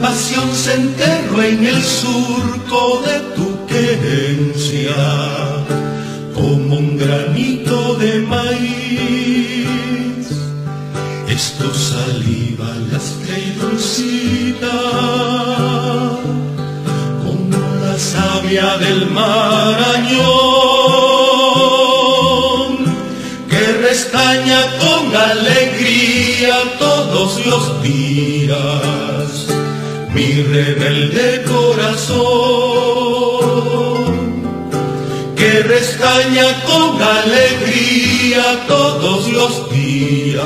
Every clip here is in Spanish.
pasión se enterró en el surco de tu querencia, como un granito de maíz. Es tu saliva lastra y dulcita, como la savia del Marañón, que restaña con alegría todos los días mi rebelde corazón, que restaña con alegría todos los días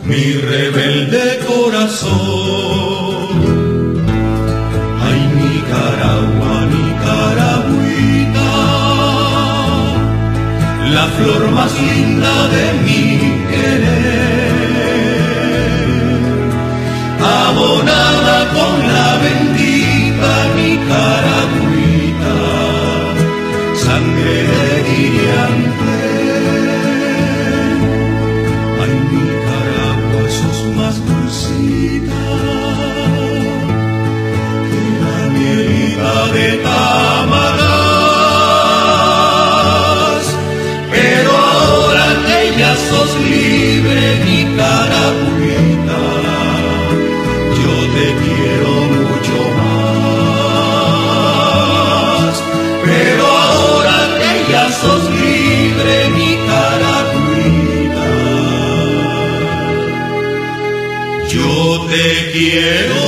mi rebelde corazón. Ay, Nicaragua, Nicaragüita, la flor más linda de mi querer, abonada con la bendita Nicaragüita, sangre de guiriante. Ay, Nicaragua, sos más dulcita que la mielita de Tamaras, pero ahora que ya sos libre, Nicaragüita, yo te quiero mucho más. Pero ahora que ya sos libre, Nicaragüita, yo te quiero